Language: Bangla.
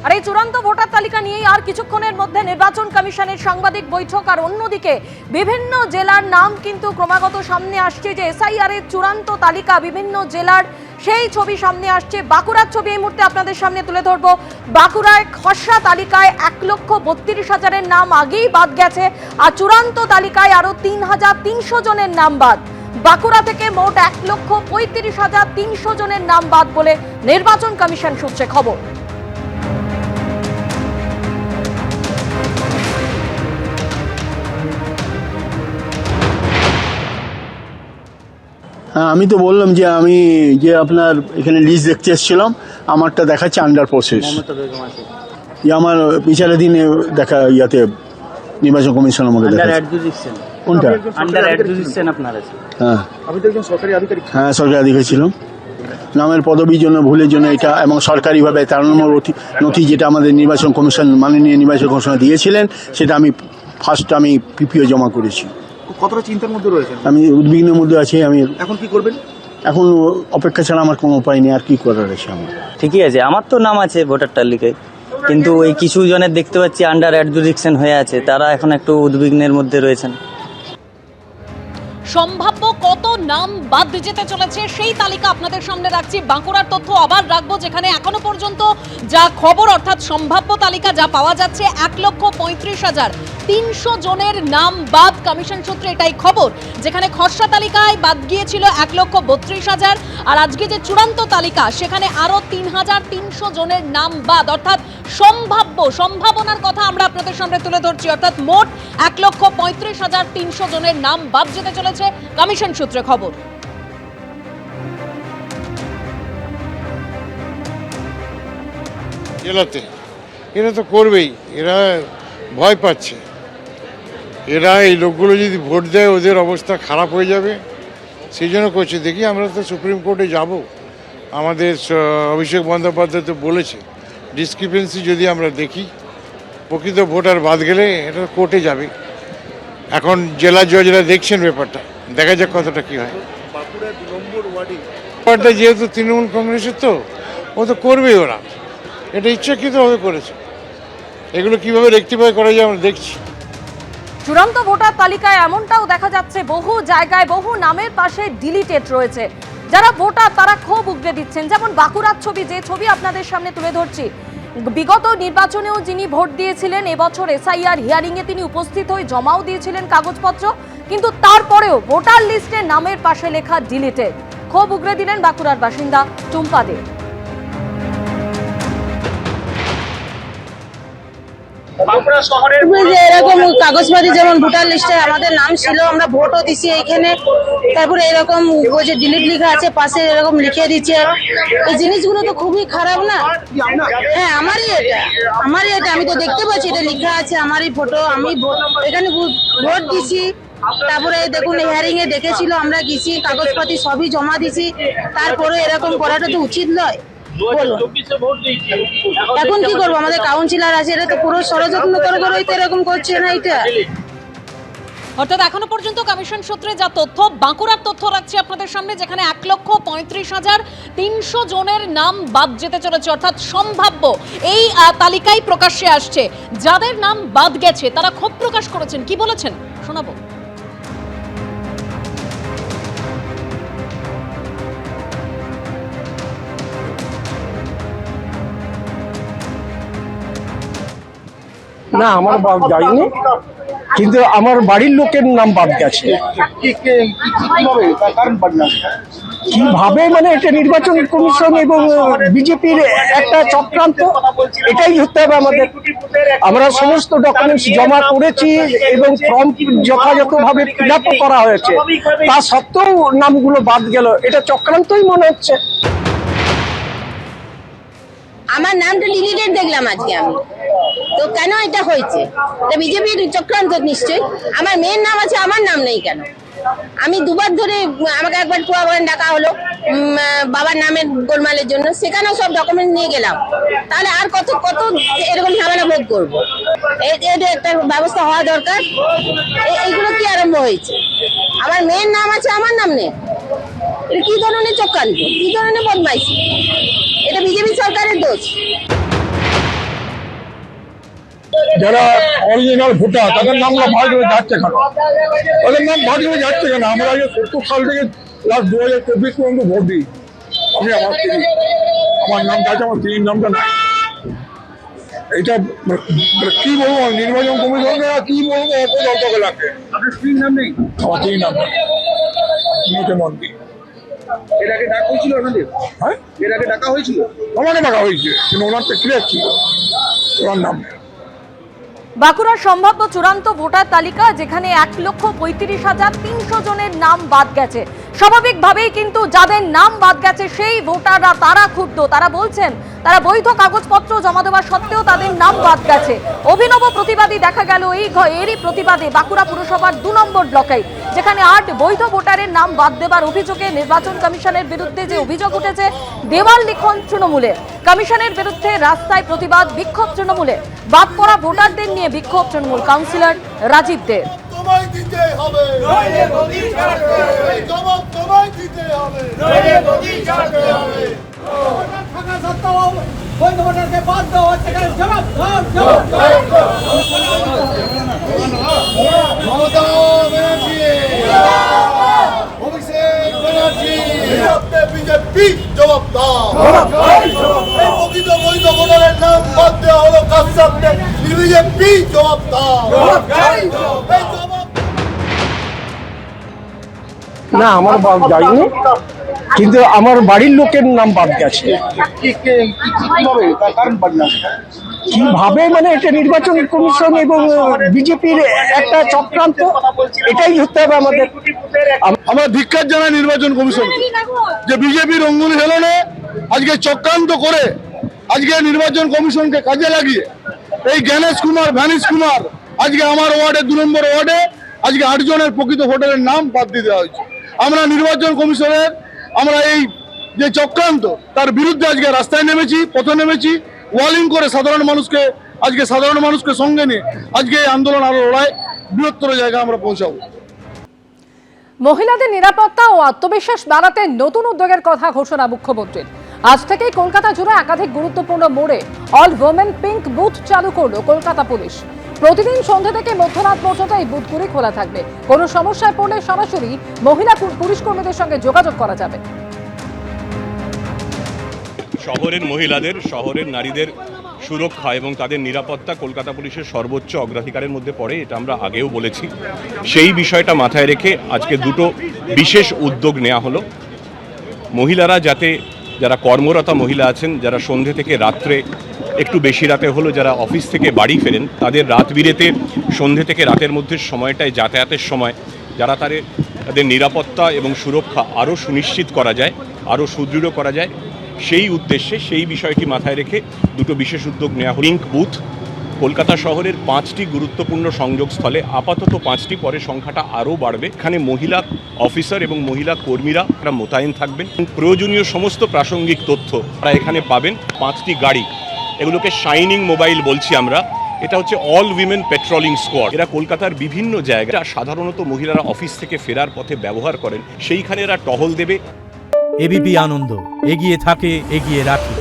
আর এই চূড়ান্ত ভোটার তালিকা নিয়েই আর কিছুক্ষণের মধ্যে নির্বাচন কমিশনের সাংবাদিক বৈঠক। আর অন্যদিকে বিভিন্ন জেলার নাম কিন্তু ক্রমাগত সামনে আসছে, যে এসআইআর এর চূড়ান্ত তালিকা বিভিন্ন জেলার সেই ছবি সামনে আসছে। বাঁকুড়ার ছবি এই মুহূর্তে আপনাদের সামনে তুলে ধরবো। বাঁকুড়ায় খসড়া তালিকায় 1,32,000-এর নাম আগেই বাদ গেছে, আর চূড়ান্ত তালিকায় আরো 3,300 জনের নাম বাদ। বাঁকুড়া থেকে মোট 1,35,300 জনের নাম বাদ বলে নির্বাচন কমিশন সূত্রে খবর। হ্যাঁ, আমি তো বললাম যে আমি যে আপনার এখানে লিস্ট দেখতে এসেছিলাম, আমারটা দেখাচ্ছে আন্ডার প্রসেস। আমার বিচারের দিনে দেখা ইয়াতে নির্বাচন কমিশন আমাকে দেখাচ্ছে। কোনটা আন্ডার অ্যাডজুডিকশন আপনার আছে? হ্যাঁ, আমি তো একজন সরকারি আধিকারিক। হ্যাঁ, সরকারি আধিকারিক ছিলাম। নামের পদবীর জন্য ভুলের জন্য এটা, এবং সরকারিভাবে 13 নম্বর নথি যেটা আমাদের নির্বাচন কমিশন মাননীয় নির্বাচন কমিশন দিয়েছিলেন, সেটা আমি পিপিও জমা করেছি। কতটা চিন্তার মধ্যে রয়েছেন? আমি উদ্বিগ্নের মধ্যে আছি। আমি এখন কি করবেন? এখন অপেক্ষা ছাড়া আমার কোনো উপায় নেই, আর কি করার আছে আমার। ঠিকই আছে, আমার তো নাম আছে ভোটার তালিকায়, কিন্তু ওই কিছু জনের দেখতে পাচ্ছি আন্ডার অ্যাডজুডিকশন হয়ে আছে, তারা এখন একটু উদ্বিগ্নের মধ্যে রয়েছেন। সম্ভাব্য কত নাম বাদ যেতে চলেছে সেই তালিকা আপনাদের সামনে রাখছি। বাঁকুড়ার তথ্য আবার রাখবো, যেখানে এখনো পর্যন্ত যা খবর, অর্থাৎ সম্ভাব্য তালিকা যা পাওয়া যাচ্ছে 1,35,300 জনের নাম বাদ। কমিশন সূত্রে এটাই খবর, যেখানে খসড়া তালিকায় বাদ গিয়েছিল 1,32,000, আর আজকে যে চূড়ান্ত তালিকা সেখানে আরো 3,300 জনের নাম বাদ। অর্থাৎ সম্ভাবনার কথা আমরা আপনাদের সামনে তুলে ধরছি। অর্থাৎ মোট 1,35,300 জনের নাম বাদ যেতে চলেছে, কমিশন সূত্রে খবর। জেলাতে এরা তো করবেই, এরা ভয় পাচ্ছে। এরা এই লোকগুলো যদি ভোট দেয় ওদের অবস্থা খারাপ হয়ে যাবে, সেই জন্য করছে। দেখি, আমরা তো সুপ্রিম কোর্টে যাব। আমাদের অভিষেক বন্দ্যোপাধ্যায় তো বলেছে, ডিসক্রিপেন্সি যদি আমরা দেখি, প্রকৃত ভোটার বাদ গেলে এটা কোর্টে যাবে। এখন জেলা জজরা দেখছেন ব্যাপারটা, দেখা যাক কতটা কী হয়। ব্যাপারটা যেহেতু তৃণমূল কংগ্রেসের, তো ও তো করবেই, ওরা এটা ইচ্ছাকৃতভাবে করেছে। এগুলো কিভাবে রেকটিফাই করা যায় আমরা দেখছি। চূড়ান্ত ভোটার তালিকায় এমনটাও দেখা যাচ্ছে, বহু জায়গায় বহু নামের পাশে ডিলিটেড রয়েছে। যারা ভোটার তারা ক্ষোভ উগরে দিচ্ছেন। যেমন বাঁকুড়ার ছবি, যে ছবি আপনাদের সামনে তুলে ধরছি, বিগত নির্বাচনেও যিনি ভোট দিয়েছিলেন, এবছর এসআইআর হিয়ারিং এ তিনি উপস্থিত হয়ে জমাও দিয়েছিলেন কাগজপত্র, কিন্তু তারপরেও ভোটার লিস্টে নামের পাশে লেখা ডিলিটেড। ক্ষোভ উগরে দিলেন বাঁকুড়ার বাসিন্দা টুম্পা দে। এরকম কাগজপাতি যেমন ভোটার লিস্টে আমাদের নাম ছিল, আমরা ভোটও দিছি এইখানে, তারপরে এরকম ওই যে ডিলিট লেখা আছে পাশে এরকম লিখে দিচ্ছে। এই জিনিসগুলো তো খুবই খারাপ না? হ্যাঁ, আমারই এটা আমি তো দেখতে পাচ্ছি, এটা লেখা আছে আমারই ফটো। আমি এখানে ভোট দিছি, তারপরে দেখুন হিয়ারিং এ ডেকেছিল, আমরা গেছি, কাগজপাতি সবই জমা দিছি, তারপরে এরকম করাটা তো উচিত নয়। এখন কি করবো? আমাদের কাউন্সিলর আছে, এটা তো পুরো ষড়যন্ত্র করে এরকম করছে না এটা। অর্থাৎ এখনো পর্যন্ত কমিশন সূত্রে যা তথ্য, বাঁকুড়ার তথ্য রাখছি আপনাদের সামনে, যেখানে 1,35,300 জনের নাম বাদ যেতে চলেছে। অর্থাৎ সম্ভাব্য এই তালিকায় প্রকাশ্যে আসছে। যাদের নাম বাদ গেছে তারা ক্ষোভ প্রকাশ করেছেন। কি বলেছেন শোনাবো। না, আমার বাদ যায়নি, কিন্তু আমার বাড়ির লোকের নাম বাদ গেছে। কিভাবে মানে এটা নির্বাচন কমিশন এবং বিজেপির একটা চক্রান্ত, এটাই ধরতে হবে আমাদের। আমরা সমস্ত ডকুমেন্টস জমা করেছি এবং ফর্ম যথাযথভাবে ফিল আপ করা হয়েছে, তা সত্ত্বেও নামগুলো বাদ গেল, এটা চক্রান্তই মনে হচ্ছে। আমার নামটা ডিলিটেড দেখলাম আজকে আমি, তো কেন এটা হয়েছে? বিজেপির চক্রান্ত নিশ্চয়ই। আমার মেয়ের নাম আছে, আমার নাম নেই কেন? আমি দুবার ধরে, আমাকে একবার কুয়াবাগান ডাকা হলো বাবার নামের গোলমালের জন্য, সেখানেও সব ডকুমেন্ট নিয়ে গেলাম। তাহলে আর কত এরকম ঝামেলা ভোগ করবো? এটা একটা ব্যবস্থা হওয়া দরকার। এইগুলো কি আরম্ভ হয়েছে? আমার মেয়ের নাম আছে, আমার নাম নেই, এটা কি ধরনের চক্রান্ত, কি ধরনের বদমাইশি? এটা বিজেপি সরকারের দোষ। যারা অরিজিনাল ভোটার তাদের নামগুলো ভাগ হয়ে যাচ্ছে কেন? তাদের নাম ভাগ হয়ে যাচ্ছে কেন? আমরা আগে 70 সাল থেকে লাস্ট 2024 পর্যন্ত ভোট দিই। আমি আমার নামটা আছে, আমার স্ত্রীর নামটা নাই। এটা কি বলবো, নির্বাচন কমিশনকে কি বলবো, অপদর্শকে লাগে। আপনার স্ত্রীর নাম নেই? আমার স্ত্রীর নাম মুখ্যমন্ত্রী। এর আগে ডাকা হয়েছিল আপনাদের? হ্যাঁ, এর আগে ডাকা হয়েছিল? আমাকে ডাকা হয়েছে, কিন্তু ওনার তো ক্লিয়ার ছিল, ওনার নাম নেই। বাঁকুড়ার সম্ভাব্য চূড়ান্ত ভোটার তালিকা, যেখানে 1,35,300 জনের নাম বাদ গেছে। স্বাভাবিকভাবেই কিন্তু যাদের নাম বাদ গেছে সেই ভোটাররা তারা ক্ষুব্ধ। তারা বলছেন তারা বৈধ কাগজপত্র জমা দেওয়া সত্ত্বেও তাদের নাম বাদ গেছে। অভিনব প্রতিবাদী দেখা গেল এরই প্রতিবাদে বাঁকুড়া পুরসভার 2 নম্বর ব্লকে, যেখানে 8 বৈধ ভোটারের নাম বাদ দেবার অভিযোগে নির্বাচন কমিশনের বিরুদ্ধে যে অভিযোগ উঠেছে, দেওয়াল লিখন তৃণমূলের। কমিশনের বিরুদ্ধে রাস্তায় প্রতিবাদ, বিক্ষোভ তৃণমূলে। বাদ পড়া ভোটারদের নিয়ে বিক্ষোভ তৃণমূল কাউন্সিলর রাজীব দেব। তোমায় দিতে হবে, নইলে গদি ছাড়তে হবে, জবাব তোমায় দিতে হবে, নইলে গদি ছাড়তে হবে। থাকা সত্ত্বেও বৈধ ভোটারকে বাদ দেওয়া হচ্ছে, জবাব দাও, জবাব দাও। মমতা ব্যানার্জি, অভিষেক ব্যানার্জি, বিজেপি জবাব দাও। প্রকৃত বৈধ ভোটারের নাম বাদ দেওয়া হলো কার সামনে? বিজেপি জবাব দাও। না, আমার বাদ যায়নি, কিন্তু আমার বাড়ির লোকের নাম বাদ গেছে। কিভাবে, তার কারণ পারলাম কিভাবে মানে এটা নির্বাচন কমিশন এবং বিজেপির একটা চক্রান্ত, এটাই হতে হবে আমাদের। আমরা ধিক্কার জানাই নির্বাচন কমিশন, যে বিজেপির অঙ্গুলি হেলনে আজকে চক্রান্ত করে আজকে নির্বাচন কমিশনকে কাজে লাগিয়ে এই জ্ঞানেশ কুমার, ভ্যানিশ কুমার, আজকে আমার ওয়ার্ডে 2 নম্বর ওয়ার্ডে আজকে 8 জনের প্রকৃত ভোটারের নাম বাদ দিয়ে দেওয়া হয়েছে। আমরা নির্বাচন কমিশনের আমরা এই যে চক্রান্ত তার বিরুদ্ধে আজকে রাস্তায় নেমেছি, পথে নেমেছি, ওয়ালিং করে সাধারণ মানুষকে সঙ্গে নিয়ে আজকে এই আন্দোলন আরো লড়াই বৃহত্তর জায়গায় আমরা পৌঁছাবো। মহিলাদের নিরাপত্তা ও আত্মবিশ্বাস বাড়াতে নতুন উদ্যোগের কথা ঘোষণা মুখ্যমন্ত্রীর। আজ থেকেই কলকাতা জুড়ে একাধিক গুরুত্বপূর্ণ মোড়ে অল ওমেন পিঙ্ক বুথ চালু করলো কলকাতা পুলিশ। প্রতিদিন সন্ধ্যা থেকে মধ্যরাত পর্যন্ত এই বুথগুলি খোলা থাকবে। কোনো সমস্যায় পড়লে সরাসরি মহিলা পুলিশ কর্মীদের সঙ্গে যোগাযোগ করা যাবে। শহরের মহিলাদের, শহরের নারীদের সুরক্ষা এবং তাদের নিরাপত্তা কলকাতা পুলিশের সর্বোচ্চ অগ্রাধিকারের মধ্যে পড়ে, এটা আমরা আগেও বলেছি। সেই বিষয়টা মাথায় রেখে আজকে 2টো বিশেষ উদ্যোগ নেওয়া হলো। মহিলারা যাতে, যারা কর্মরতা মহিলা আছেন, যারা সন্ধ্যে থেকে রাত্রে, একটু বেশি রাতে হলো যারা অফিস থেকে বাড়ি ফেরেন, তাদের রাত বিরেতে সন্ধ্যে থেকে রাতের মধ্যে সময়টায় যাতায়াতের সময় যারা তাদের নিরাপত্তা এবং সুরক্ষা আরও সুনিশ্চিত করা যায়, আরও সুদৃঢ় করা যায়, সেই উদ্দেশ্যে, সেই বিষয়টি মাথায় রেখে 2টো বিশেষ উদ্যোগ নেওয়া হলো। পিঙ্ক বুথ কলকাতা শহরের 5টি গুরুত্বপূর্ণ সংযোগস্থলে, আপাতত 5টি, পরে সংখ্যাটা আরও বাড়বে। এখানে মহিলা অফিসার এবং মহিলা কর্মীরা মোতায়েন থাকবেন। প্রয়োজনীয় সমস্ত প্রাসঙ্গিক তথ্য তারা এখানে পাবেন। 5টি গাড়ি, এগুলোকে শাইনিং মোবাইল বলছি আমরা, এটা হচ্ছে অল উইমেন পেট্রোলিং স্কোয়াড। এরা কলকাতার বিভিন্ন জায়গায় সাধারণত মহিলারা অফিস থেকে ফেরার পথে ব্যবহার করেন, সেইখানে এরা টহল দেবে। এবিপি আনন্দ, এগিয়ে থাকে, এগিয়ে রাখে।